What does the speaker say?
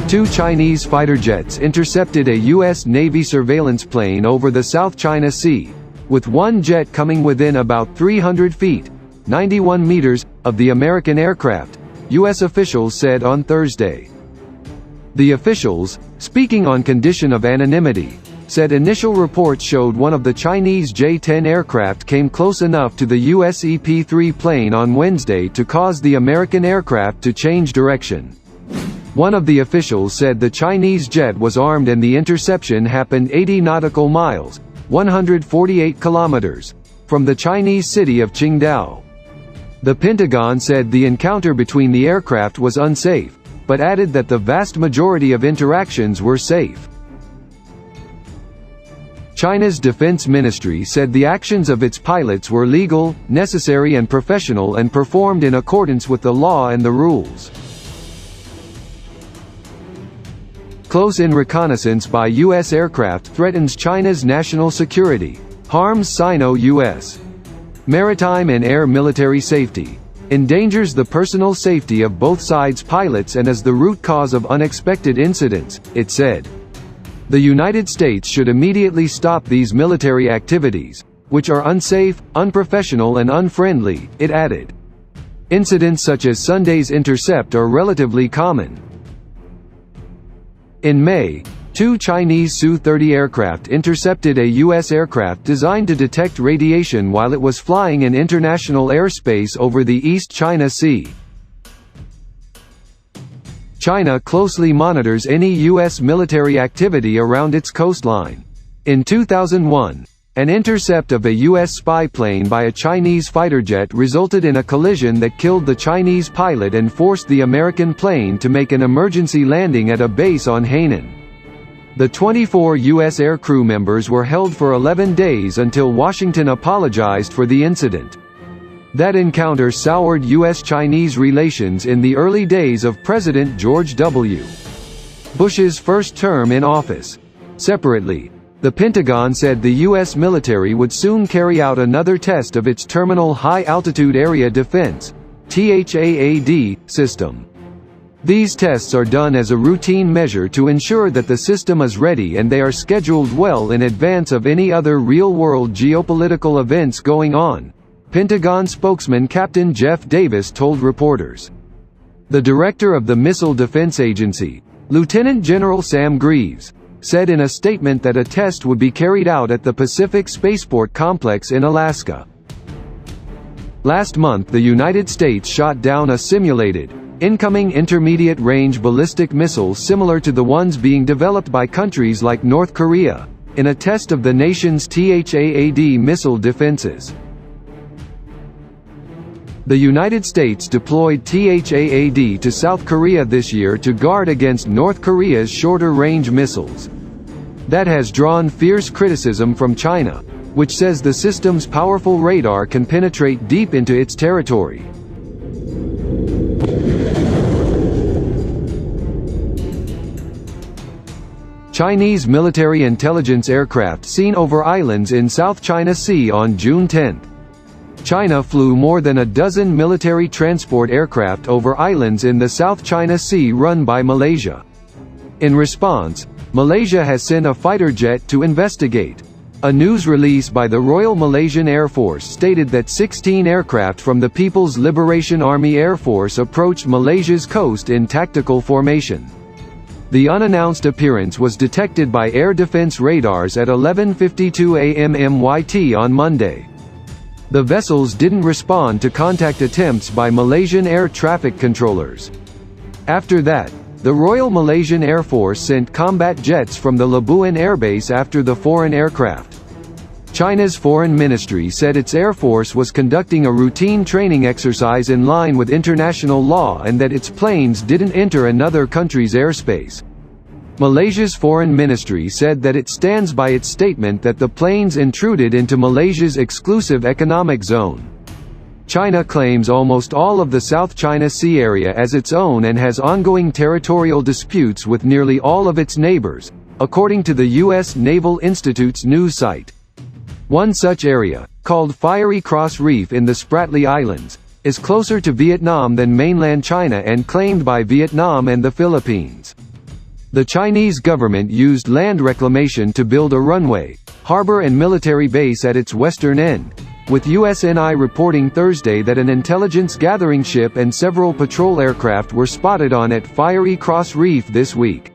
Two Chinese fighter jets intercepted a U.S. Navy surveillance plane over the South China Sea, with one jet coming within about 300 feet, 91 meters, of the American aircraft, U.S. officials said on Thursday. The officials, speaking on condition of anonymity, said initial reports showed one of the Chinese J-10 aircraft came close enough to the U.S. EP-3 plane on Wednesday to cause the American aircraft to change direction. One of the officials said the Chinese jet was armed and the interception happened 80 nautical miles, 148 kilometers, from the Chinese city of Qingdao. The Pentagon said the encounter between the aircraft was unsafe, but added that the vast majority of interactions were safe. China's Defense Ministry said the actions of its pilots were legal, necessary and professional and performed in accordance with the law and the rules. Close-in reconnaissance by U.S. aircraft threatens China's national security, harms Sino-U.S. maritime and air military safety, endangers the personal safety of both sides' pilots and is the root cause of unexpected incidents, it said. The United States should immediately stop these military activities, which are unsafe, unprofessional and unfriendly, it added. Incidents such as Sunday's intercept are relatively common. In May, two Chinese Su-30 aircraft intercepted a U.S. aircraft designed to detect radiation while it was flying in international airspace over the East China Sea. China closely monitors any U.S. military activity around its coastline. In 2001, an intercept of a U.S. spy plane by a Chinese fighter jet resulted in a collision that killed the Chinese pilot and forced the American plane to make an emergency landing at a base on Hainan. The 24 U.S. aircrew members were held for 11 days until Washington apologized for the incident. That encounter soured U.S.-Chinese relations in the early days of President George W. Bush's first term in office. Separately, the Pentagon said the U.S. military would soon carry out another test of its Terminal High Altitude Area Defense (THAAD) system. These tests are done as a routine measure to ensure that the system is ready and they are scheduled well in advance of any other real-world geopolitical events going on, Pentagon spokesman Captain Jeff Davis told reporters. The director of the Missile Defense Agency, Lieutenant General Sam Greaves, said in a statement that a test would be carried out at the Pacific Spaceport Complex in Alaska. Last month the United States shot down a simulated, incoming intermediate-range ballistic missile similar to the ones being developed by countries like North Korea, in a test of the nation's THAAD missile defenses. The United States deployed THAAD to South Korea this year to guard against North Korea's shorter-range missiles. That has drawn fierce criticism from China, which says the system's powerful radar can penetrate deep into its territory. Chinese military intelligence aircraft seen over islands in South China Sea on June 10. China flew more than a dozen military transport aircraft over islands in the South China Sea run by Malaysia. In response, Malaysia has sent a fighter jet to investigate. A news release by the Royal Malaysian Air Force stated that 16 aircraft from the People's Liberation Army Air Force approached Malaysia's coast in tactical formation. The unannounced appearance was detected by air defense radars at 11:52 a.m. MYT on Monday. The vessels didn't respond to contact attempts by Malaysian air traffic controllers. After that, the Royal Malaysian Air Force sent combat jets from the Labuan airbase after the foreign aircraft. China's foreign ministry said its air force was conducting a routine training exercise in line with international law and that its planes didn't enter another country's airspace. Malaysia's foreign ministry said that it stands by its statement that the planes intruded into Malaysia's exclusive economic zone. China claims almost all of the South China Sea area as its own and has ongoing territorial disputes with nearly all of its neighbors, according to the U.S. Naval Institute's news site. One such area, called Fiery Cross Reef in the Spratly Islands, is closer to Vietnam than mainland China and claimed by Vietnam and the Philippines. The Chinese government used land reclamation to build a runway, harbor and military base at its western end, with USNI reporting Thursday that an intelligence-gathering ship and several patrol aircraft were spotted on at Fiery Cross Reef this week.